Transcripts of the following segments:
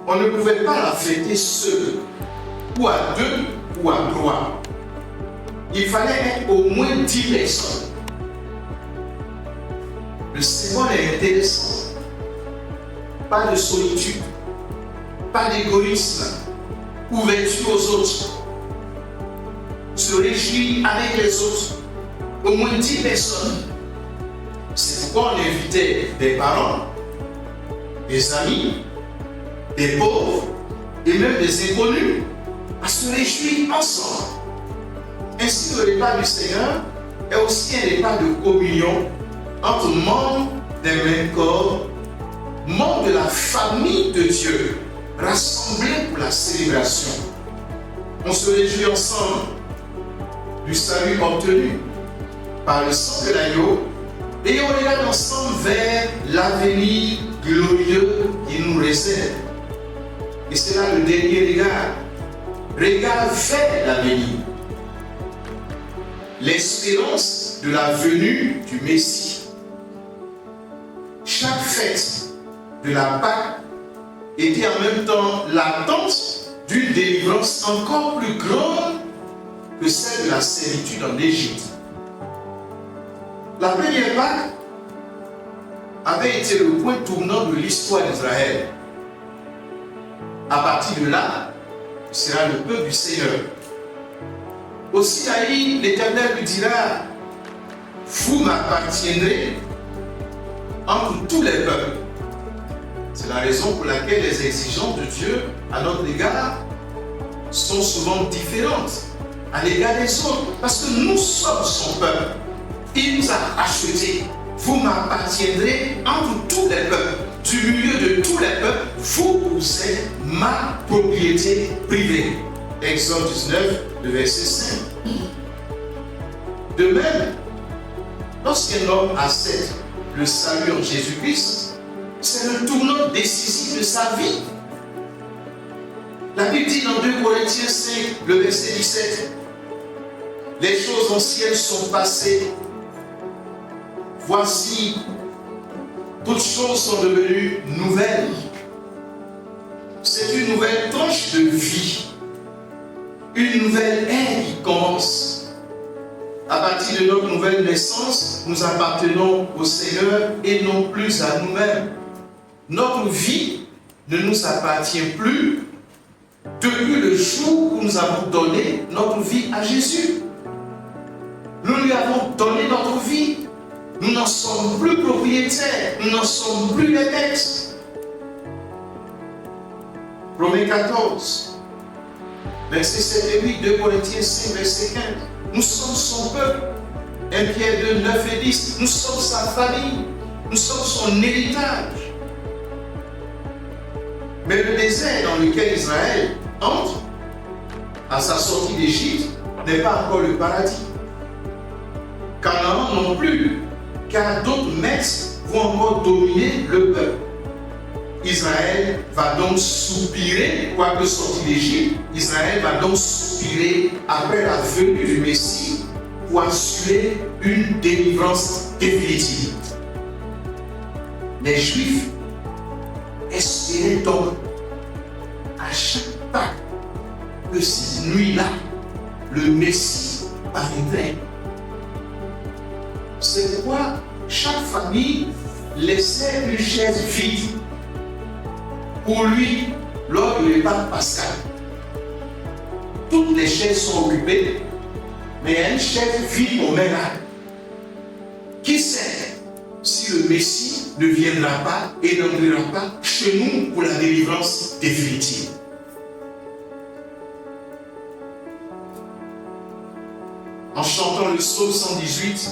on ne pouvait pas la fêter seul, ou à 2 ou à 3. Il fallait être au moins 10 personnes. Le symbole est intéressant. Pas de solitude, pas d'égoïsme, ouverture aux autres. Se réjouir avec les autres. Au moins 10 personnes. C'est pourquoi on invitait des parents, des amis, des pauvres et même des inconnus à se réjouir ensemble. Ainsi, le repas du Seigneur est aussi un repas de communion entre membres d'un même corps, membres de la famille de Dieu, rassemblés pour la célébration. On se réjouit ensemble du salut obtenu par le sang de l'agneau et on regarde ensemble vers l'avenir glorieux qui nous réserve. Et c'est là le dernier regard. Regard vers l'avenir. L'espérance de la venue du Messie. Chaque fête de la Pâque était en même temps l'attente d'une délivrance encore plus grande que celle de la servitude en Égypte. La première Pâque avait été le point tournant de l'histoire d'Israël. À partir de là, ce sera le peuple du Seigneur. Aussi Aïe, l'Éternel lui dira, vous m'appartiendrez entre tous les peuples. C'est la raison pour laquelle les exigences de Dieu à notre égard sont souvent différentes à l'égard des autres. Parce que nous sommes son peuple. Il nous a achetés. Vous m'appartiendrez entre tous les peuples. Du milieu de tous les peuples, vous êtes ma propriété privée. Exode 19, le verset 5. De même, lorsqu'un homme accepte le salut en Jésus-Christ, c'est le tournant décisif de sa vie. La Bible dit dans 2 Corinthiens 5, le verset 17, les choses anciennes sont passées. Voici, toutes choses sont devenues nouvelles. C'est une nouvelle tranche de vie. Une nouvelle ère qui commence. À partir de notre nouvelle naissance, nous appartenons au Seigneur et non plus à nous-mêmes. Notre vie ne nous appartient plus depuis le jour où nous avons donné notre vie à Jésus. Nous lui avons donné notre vie. Nous n'en sommes plus propriétaires. Nous n'en sommes plus les maîtres. Romains 14, verset 7 et 8, 2 Corinthiens 5, verset 15. Nous sommes son peuple. 1 Pierre 2, 9 et 10. Nous sommes sa famille. Nous sommes son héritage. Mais le désert dans lequel Israël entre à sa sortie d'Égypte n'est pas encore le paradis. Canaan non plus, car d'autres maîtres vont encore dominer le peuple. Israël va donc soupirer, quoique sorti d'Égypte, Israël va donc soupirer après la venue du Messie pour assurer une délivrance définitive. Les Juifs espéraient donc à chaque pas que cette nuit-là, le Messie arriverait. C'est pourquoi chaque famille laissait une chaise vide pour lui lors du repas pascal. Toutes les chaises sont occupées, mais il y a une chaise vide au même âge. Qui sait si le Messie ne viendra pas et n'entrera pas chez nous pour la délivrance définitive? En chantant le psaume 118,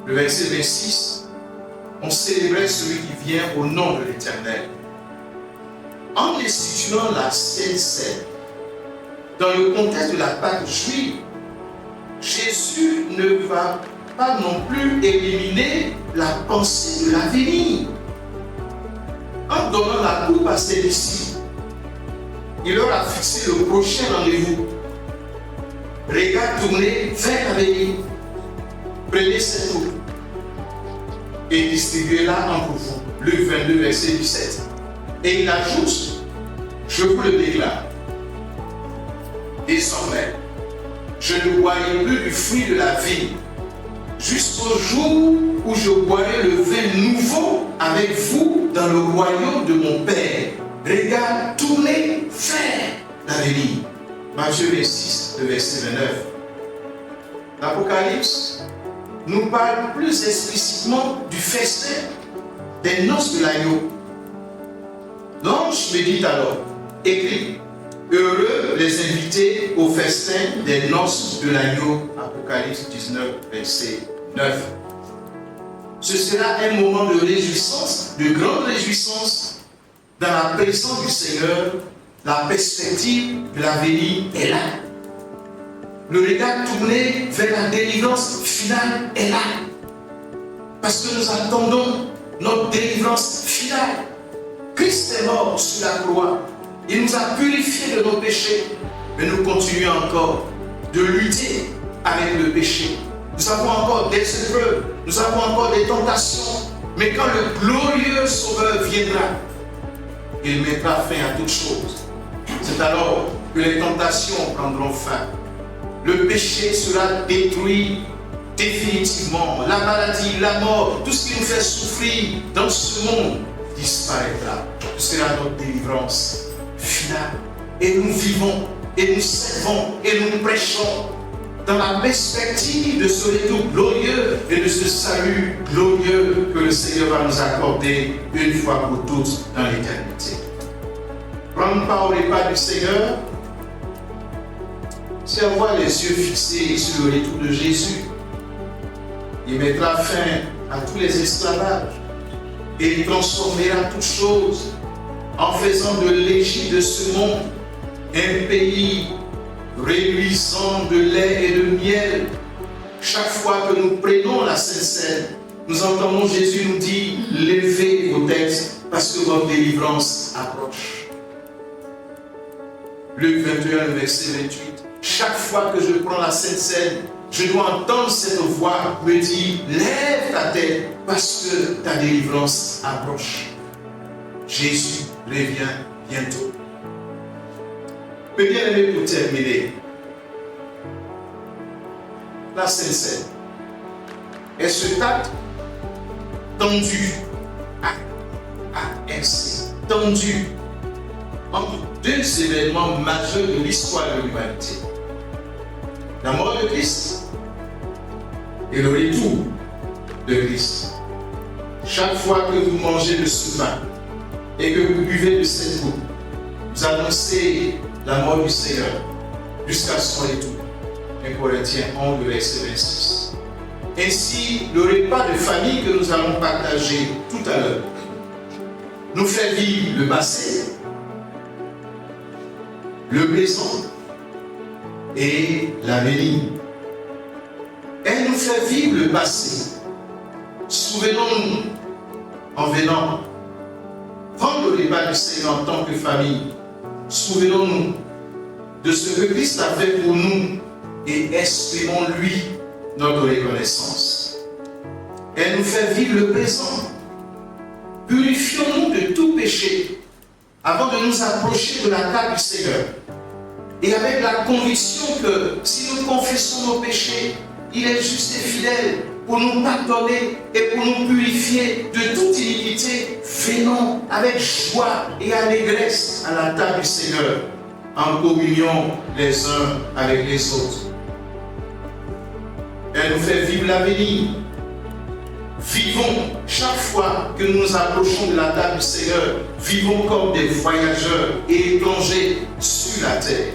le verset 26, on célébrait celui qui vient au nom de l'Éternel. En instituant la Sainte Seine, dans le contexte de la Pâque juive, Jésus ne va pas non plus éliminer la pensée de l'avenir. En donnant la coupe à ses disciples, il leur a fixé le prochain rendez-vous. Regard tourné vers l'avenir. Prenez cette coupe et distribuez-la entre vous. Luc 22, verset 17. Et il ajoute, je vous le déclare, désormais, je ne boirai plus du fruit de la vigne, jusqu'au jour où je boirai le vin nouveau avec vous dans le royaume de mon Père. Regarde, tournez vers l'avenir. Matthieu 26, le verset 29. L'Apocalypse nous parle plus explicitement du festin des noces de l'agneau. L'ange me dit alors, écrit, heureux les invités au festin des noces de l'agneau. Apocalypse 19, verset 9. Ce sera un moment de réjouissance, de grande réjouissance dans la présence du Seigneur. La perspective de l'avenir est là. Le regard tourné vers la délivrance finale est là. Parce que nous attendons notre délivrance finale. Christ est mort sur la croix. Il nous a purifiés de nos péchés. Mais nous continuons encore de lutter avec le péché. Nous avons encore des épreuves. Nous avons encore des tentations. Mais quand le glorieux Sauveur viendra, il mettra fin à toutes choses. C'est alors que les tentations prendront fin. Le péché sera détruit définitivement. La maladie, la mort, tout ce qui nous fait souffrir dans ce monde disparaîtra. Ce sera notre délivrance finale. Et nous vivons, et nous servons, et nous prêchons dans la perspective de ce retour glorieux et de ce salut glorieux que le Seigneur va nous accorder une fois pour toutes dans l'éternité. Prendre part au repas du Seigneur, c'est avoir les yeux fixés sur le retour de Jésus. Il mettra fin à tous les esclavages et il transformera toutes choses en faisant de l'Égypte de ce monde un pays réjouissant de lait et de miel. Chaque fois que nous prenons la Sainte Seine, nous entendons Jésus nous dire, levez vos têtes parce que votre délivrance approche. Luc 21, verset 28. Chaque fois que je prends la Sainte Seine, je dois entendre cette voix me dire, lève ta tête parce que ta délivrance approche. Jésus revient bientôt. Mais bien aimé, pour terminer, la Sainte Seine est ce acte tendu, tendu entre deux événements majeurs de l'histoire de l'humanité. La mort de Christ et le retour de Christ. Chaque fois que vous mangez de ce pain et que vous buvez de cette eau, vous annoncez la mort du Seigneur jusqu'à son retour. 1 Corinthiens 11, verset 26. Ainsi, le repas de famille que nous allons partager tout à l'heure nous fait vivre le passé, le présent et l'avenir. Elle nous fait vivre le passé. Souvenons-nous, en venant prendre le repas du Seigneur en tant que famille, souvenons-nous de ce que Christ a fait pour nous et exprimons-lui notre reconnaissance. Elle nous fait vivre le présent. Purifions-nous de tout péché avant de nous approcher de la table du Seigneur. Et avec la conviction que si nous confessons nos péchés, il est juste et fidèle pour nous pardonner et pour nous purifier de toute iniquité. Venons avec joie et allégresse à la table du Seigneur, en communion les uns avec les autres. Elle nous fait vivre l'avenir. Vivons chaque fois que nous nous approchons de la table du Seigneur, vivons comme des voyageurs et étrangers sur la terre,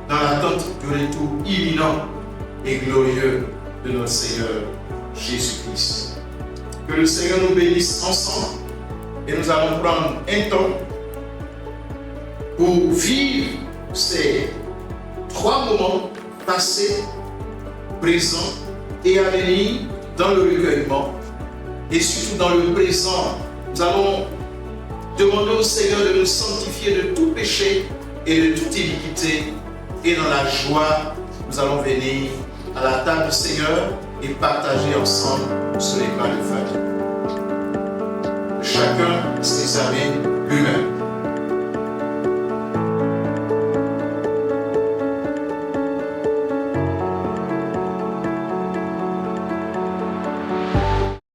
dans l'attente du retour imminent et glorieux de notre Seigneur Jésus-Christ. Que le Seigneur nous bénisse ensemble et nous allons prendre un temps pour vivre ces trois moments passés, présents et à venir dans le recueillement. Et surtout dans le présent, nous allons demander au Seigneur de nous sanctifier de tout péché et de toute iniquité. Et dans la joie, nous allons venir à la table du Seigneur et partager ensemble ce repas de famille. Chacun s'examine lui-même.